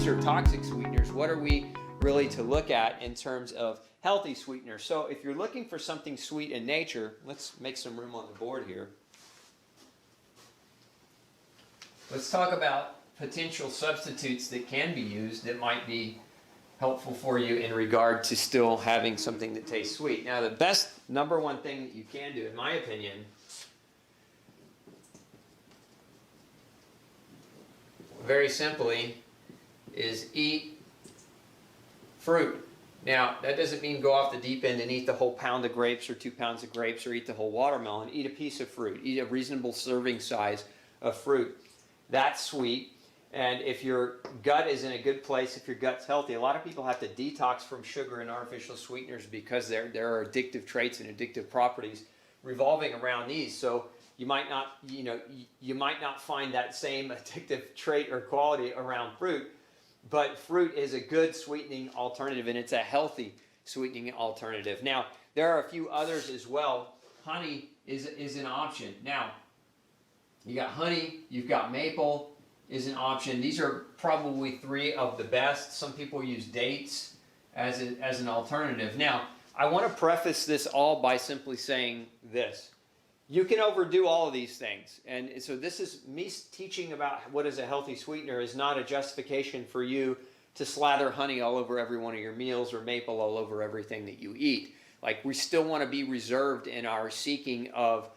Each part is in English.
these are toxic sweeteners, what are we really to look at in terms of healthy sweeteners? So if you're looking for something sweet in nature, let's make some room on the board here. Let's talk about potential substitutes that can be used that might be helpful for you in regard to still having something that tastes sweet. Now, the best number one thing that you can do, in my opinion, very simply, is eat fruit. Now, that doesn't mean go off the deep end and eat the whole pound of grapes or 2 pounds of grapes or eat the whole watermelon. Eat a piece of fruit. Eat a reasonable serving size of fruit. That's sweet. And if your gut is in a good place, if your gut's healthy, a lot of people have to detox from sugar and artificial sweeteners because there are addictive traits and addictive properties revolving around these. So you might not, you might not find that same addictive trait or quality around fruit, but fruit is a good sweetening alternative, and it's a healthy sweetening alternative. Now, there are a few others as well. Honey is an option. Now, you got honey, you've got maple is an option. These are probably 3 of the best. Some people use dates as an alternative. Now, I want to preface this all by simply saying this. You can overdo all of these things. And so this is me teaching about what is a healthy sweetener is not a justification for you to slather honey all over every one of your meals or maple all over everything that you eat. Like, we still want to be reserved in our seeking of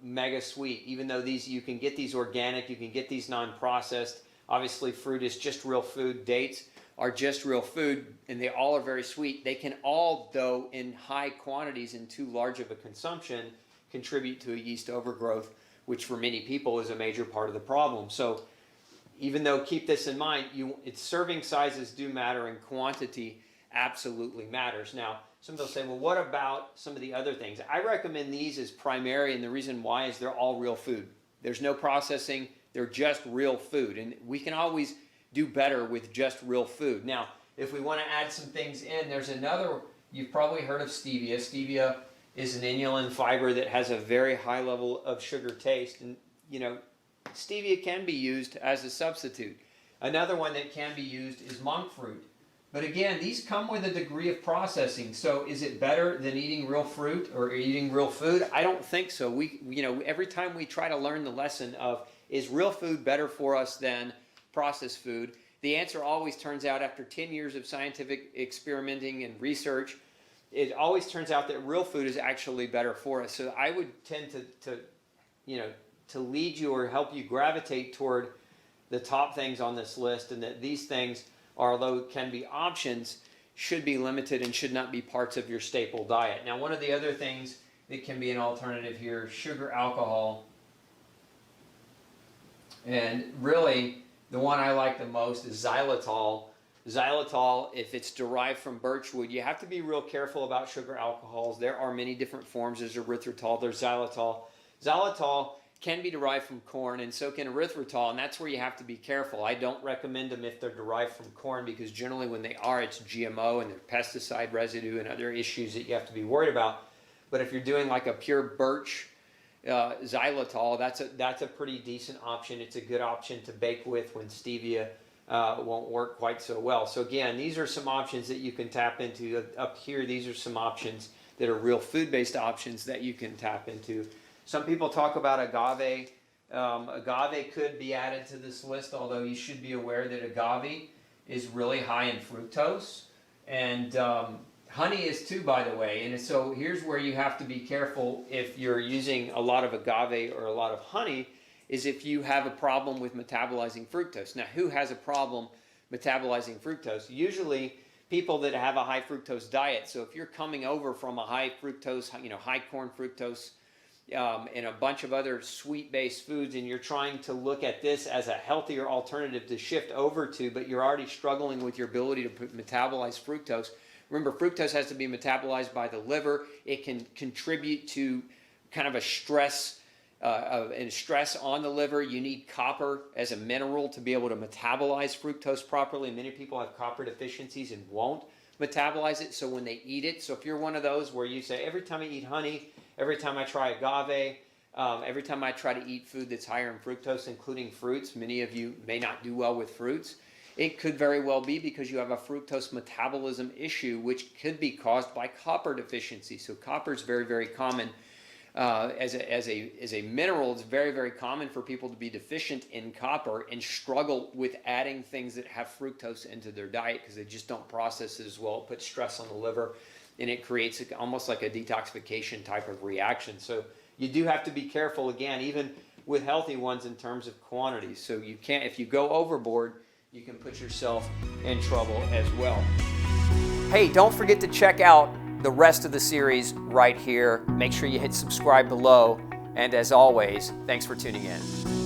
mega sweet, even though these, you can get these organic, you can get these non-processed. Obviously, fruit is just real food. Dates are just real food, and they all are very sweet. They can all, though, in high quantities and too large of a consumption, contribute to a yeast overgrowth, which for many people is a major part of the problem. So even though, keep this in mind, its serving sizes do matter, and quantity absolutely matters. Now, some people say, well, what about some of the other things? I recommend these as primary, and the reason why is they're all real food. There's no processing. They're just real food, and we can always do better with just real food. Now, if we want to add some things in, there's another, you've probably heard of stevia. Stevia is an inulin fiber that has a very high level of sugar taste, and stevia can be used as a substitute. Another one that can be used is monk fruit. But again, these come with a degree of processing. So is it better than eating real fruit or eating real food? I don't think so. Every time we try to learn the lesson of, is real food better for us than processed food? The answer always turns out, after 10 years of scientific experimenting and research, it always turns out that real food is actually better for us. So I would tend to lead you or help you gravitate toward the top things on this list, and that these things, although can be options, should be limited and should not be parts of your staple diet. Now, one of the other things that can be an alternative here, sugar alcohol. And really, the one I like the most is xylitol. Xylitol, if it's derived from birch wood, you have to be real careful about sugar alcohols. There are many different forms. There's erythritol, there's xylitol. Xylitol can be derived from corn, and so can erythritol, and that's where you have to be careful. I don't recommend them if they're derived from corn, because generally when they are, it's GMO and there's pesticide residue and other issues that you have to be worried about. But if you're doing like a pure birch xylitol, that's a pretty decent option. It's a good option to bake with when stevia won't work quite so well. So again, these are some options that you can tap into. Up here, these are some options that are real food-based options that you can tap into. Some people talk about agave. Agave could be added to this list, although you should be aware that agave is really high in fructose. And honey is too, by the way. And so here's where you have to be careful if you're using a lot of agave or a lot of honey, is if you have a problem with metabolizing fructose. Now, who has a problem metabolizing fructose? Usually people that have a high fructose diet. So if you're coming over from a high fructose, high corn fructose, and a bunch of other sweet-based foods, and you're trying to look at this as a healthier alternative to shift over to, but you're already struggling with your ability to metabolize fructose. Remember, fructose has to be metabolized by the liver. It can contribute to kind of a stress on the liver. You need copper as a mineral to be able to metabolize fructose properly. Many people have copper deficiencies and won't metabolize it, so when they eat it, so if you're one of those where you say, every time I eat honey, every time I try agave, every time I try to eat food that's higher in fructose, including fruits, many of you may not do well with fruits. It could very well be because you have a fructose metabolism issue, which could be caused by copper deficiency. So copper is very, very common. As a mineral, it's very, very common for people to be deficient in copper and struggle with adding things that have fructose into their diet because they just don't process it as well. It puts stress on the liver, and it creates almost like a detoxification type of reaction. So you do have to be careful, again, even with healthy ones in terms of quantities. So you can't, if you go overboard, you can put yourself in trouble as well. Hey, don't forget to check out the rest of the series right here. Make sure you hit subscribe below. And as always, thanks for tuning in.